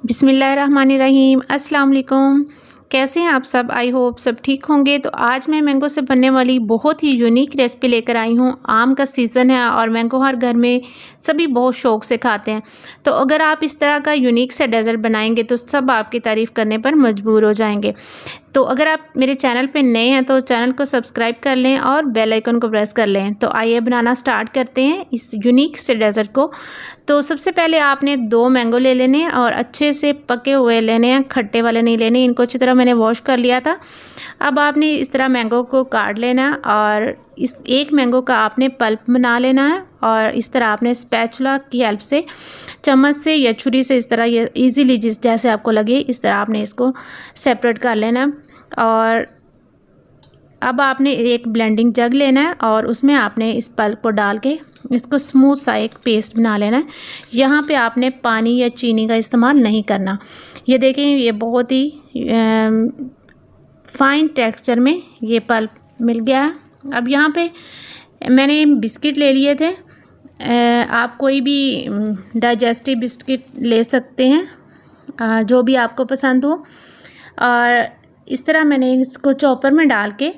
बिस्मिल्लाहिर्रहमानिर्रहीम। अस्सलाम वालेकुम। कैसे हैं आप सब? आई होप सब ठीक होंगे। तो आज मैं मैंगो से बनने वाली बहुत ही यूनिक रेसिपी लेकर आई हूँ। आम का सीज़न है और मैंगो हर घर में सभी बहुत शौक़ से खाते हैं। तो अगर आप इस तरह का यूनिक सा डेज़र्ट बनाएंगे तो सब आपकी तारीफ़ करने पर मजबूर हो जाएंगे। तो अगर आप मेरे चैनल पे नए हैं तो चैनल को सब्सक्राइब कर लें और बेल आइकन को प्रेस कर लें। तो आइए बनाना स्टार्ट करते हैं इस यूनिक से डेज़र्ट को। तो सबसे पहले आपने 2 मैंगो ले लेने हैं और अच्छे से पके हुए लेने हैं, खट्टे वाले नहीं लेने। इनको अच्छी तरह मैंने वॉश कर लिया था। अब आपने इस तरह मैंगो को काट लेना है और इस एक मैंगो का आपने पल्प बना लेना है और इस तरह आपने स्पैचुला की हेल्प से चम्मच से या छुरी से इस तरह ये ईज़िली जैसे आपको लगे इस तरह आपने इसको सेपरेट कर लेना है। और अब आपने एक ब्लेंडिंग जग लेना है और उसमें आपने इस पल्प को डाल के इसको स्मूथ सा एक पेस्ट बना लेना है। यहाँ पे आपने पानी या चीनी का इस्तेमाल नहीं करना। ये देखें, ये बहुत ही फाइन टेक्सचर में ये पल्प मिल गया है। अब यहाँ पे मैंने बिस्किट ले लिए थे। आप कोई भी डाइजेस्टिव बिस्किट ले सकते हैं, जो भी आपको पसंद हो। और इस तरह मैंने इसको चॉपर में डाल के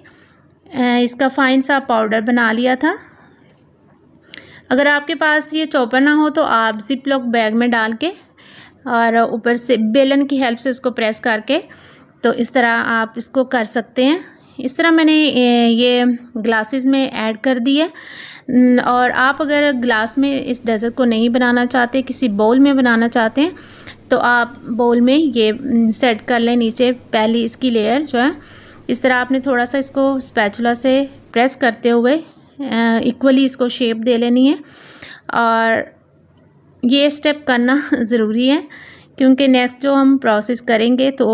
इसका फाइन सा पाउडर बना लिया था। अगर आपके पास ये चॉपर ना हो तो आप जिप लॉक बैग में डाल के और ऊपर से बेलन की हेल्प से उसको प्रेस करके तो इस तरह आप इसको कर सकते हैं। इस तरह मैंने ये ग्लासेस में ऐड कर दिया। और आप अगर ग्लास में इस डेज़र्ट को नहीं बनाना चाहते, किसी बाउल में बनाना चाहते हैं तो आप बाउल में ये सेट कर लें। नीचे पहली इसकी लेयर जो है इस तरह आपने थोड़ा सा इसको स्पैचुला से प्रेस करते हुए इक्वली इसको शेप दे लेनी है। और ये स्टेप करना ज़रूरी है क्योंकि नेक्स्ट जो हम प्रोसेस करेंगे तो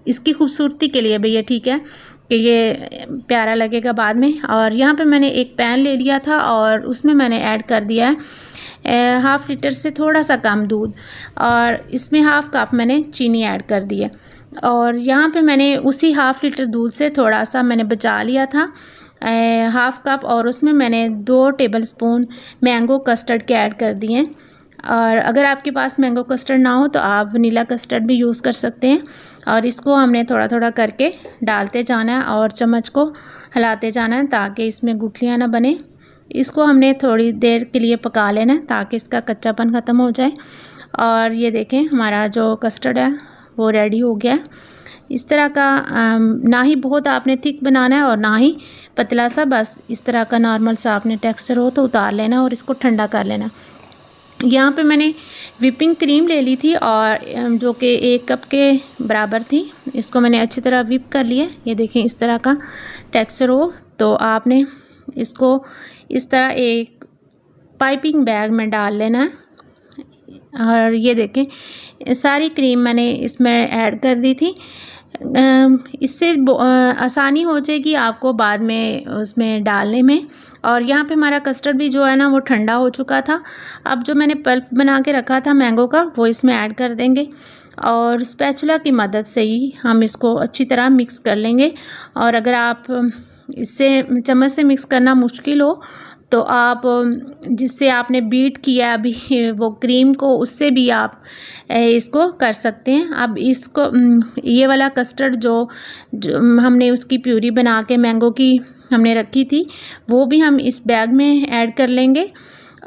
इसकी खूबसूरती के लिए भैया ठीक है कि ये प्यारा लगेगा बाद में। और यहाँ पे मैंने एक पैन ले लिया था और उसमें मैंने ऐड कर दिया है 1/2 लीटर से थोड़ा सा कम दूध और इसमें 1/2 कप मैंने चीनी ऐड कर दिया। और यहाँ पे मैंने उसी 1/2 लीटर दूध से थोड़ा सा मैंने बचा लिया था 1/2 कप और उसमें मैंने 2 टेबलस्पून मैंगो कस्टर्ड के ऐड कर दिए। और अगर आपके पास मैंगो कस्टर्ड ना हो तो आप वनीला कस्टर्ड भी यूज़ कर सकते हैं। और इसको हमने थोड़ा थोड़ा करके डालते जाना है और चम्मच को हिलाते जाना है ताकि इसमें गुठलियाँ ना बने। इसको हमने थोड़ी देर के लिए पका लेना है ताकि इसका कच्चापन ख़त्म हो जाए। और ये देखें, हमारा जो कस्टर्ड है वो रेडी हो गया है। इस तरह का ना ही बहुत आपने थिक बनाना है और ना ही पतला सा, बस इस तरह का नॉर्मल सा आपने टेक्सचर हो तो उतार लेना और इसको ठंडा कर लेना। यहाँ पे मैंने व्हिपिंग क्रीम ले ली थी और जो कि 1 कप के बराबर थी। इसको मैंने अच्छी तरह व्हिप कर लिया। ये देखें, इस तरह का टेक्सचर हो तो आपने इसको इस तरह एक पाइपिंग बैग में डाल लेना है। और ये देखें, सारी क्रीम मैंने इसमें ऐड कर दी थी। इससे आसानी हो जाएगी आपको बाद में उसमें डालने में। और यहाँ पे हमारा कस्टर्ड भी जो है ना वो ठंडा हो चुका था। अब जो मैंने पल्प बना के रखा था मैंगो का वो इसमें ऐड कर देंगे और स्पैचुला की मदद से ही हम इसको अच्छी तरह मिक्स कर लेंगे। और अगर आप इससे चम्मच से मिक्स करना मुश्किल हो तो आप जिससे आपने बीट किया अभी वो क्रीम को, उससे भी आप इसको कर सकते हैं। अब इसको ये वाला कस्टर्ड जो हमने उसकी प्यूरी बना के मैंगो की हमने रखी थी वो भी हम इस बैग में ऐड कर लेंगे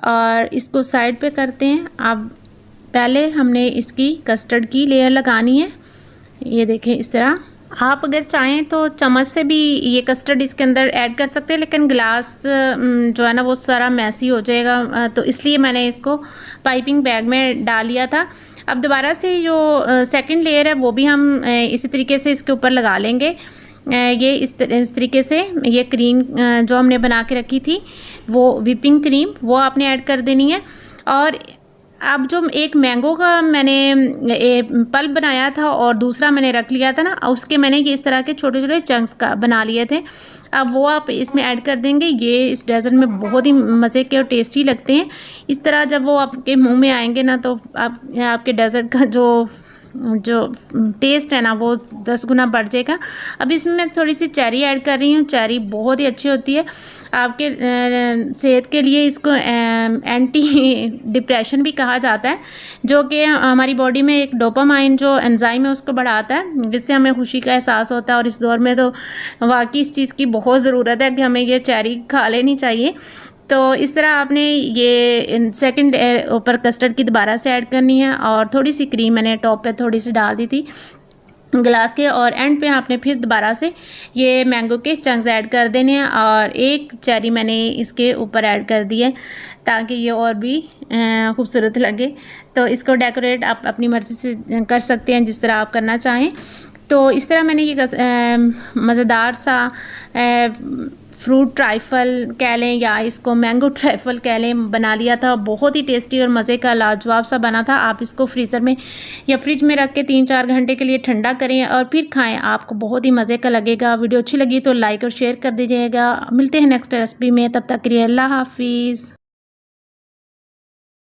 और इसको साइड पे करते हैं। अब पहले हमने इसकी कस्टर्ड की लेयर लगानी है। ये देखें, इस तरह आप अगर चाहें तो चम्मच से भी ये कस्टर्ड इसके अंदर ऐड कर सकते हैं, लेकिन ग्लास जो है ना वो सारा मैसी हो जाएगा, तो इसलिए मैंने इसको पाइपिंग बैग में डाल लिया था। अब दोबारा से जो सेकंड लेयर है वो भी हम इसी तरीके से इसके ऊपर लगा लेंगे। ये इस तरीके से ये क्रीम जो हमने बना के रखी थी वो व्हिपिंग क्रीम वो आपने ऐड कर देनी है। और अब जो एक मैंगो का मैंने पल्प बनाया था और दूसरा मैंने रख लिया था ना, उसके मैंने ये इस तरह के छोटे छोटे चंक्स का बना लिए थे। अब वो आप इसमें ऐड कर देंगे। ये इस डेज़र्ट में बहुत ही मज़े के और टेस्टी लगते हैं। इस तरह जब वो आपके मुंह में आएंगे ना तो आपके डेज़र्ट का जो जो टेस्ट है ना वो 10 गुना बढ़ जाएगा। अब इसमें मैं थोड़ी सी चेरी ऐड कर रही हूँ। चेरी बहुत ही अच्छी होती है आपके सेहत के लिए। इसको एंटी डिप्रेशन भी कहा जाता है, जो कि हमारी बॉडी में एक डोपामाइन जो एंजाइम है उसको बढ़ाता है, जिससे हमें खुशी का एहसास होता है। और इस दौर में तो वाकई इस चीज़ की बहुत ज़रूरत है कि हमें ये चेरी खा लेनी चाहिए। तो इस तरह आपने ये सेकंड ऊपर कस्टर्ड की दोबारा से ऐड करनी है, और थोड़ी सी क्रीम मैंने टॉप पे थोड़ी सी डाल दी थी ग्लास के, और एंड पे आपने फिर दोबारा से ये मैंगो के चंक्स ऐड कर देने हैं, और एक चेरी मैंने इसके ऊपर ऐड कर दी है ताकि ये और भी खूबसूरत लगे। तो इसको डेकोरेट आप अपनी मर्ज़ी से कर सकते हैं, जिस तरह आप करना चाहें। तो इस तरह मैंने ये मज़ेदार सा फ्रूट ट्राइफल कह लें या इसको मैंगो ट्राइफल कह लें बना लिया था। बहुत ही टेस्टी और मज़े का लाजवाब सा बना था। आप इसको फ्रीज़र में या फ्रिज में रख के 3-4 घंटे के लिए ठंडा करें और फिर खाएं, आपको बहुत ही मज़े का लगेगा। वीडियो अच्छी लगी तो लाइक और शेयर कर दीजिएगा। मिलते हैं नेक्स्ट रेसिपी में, तब तक के लिए अल्लाह हाफिज़।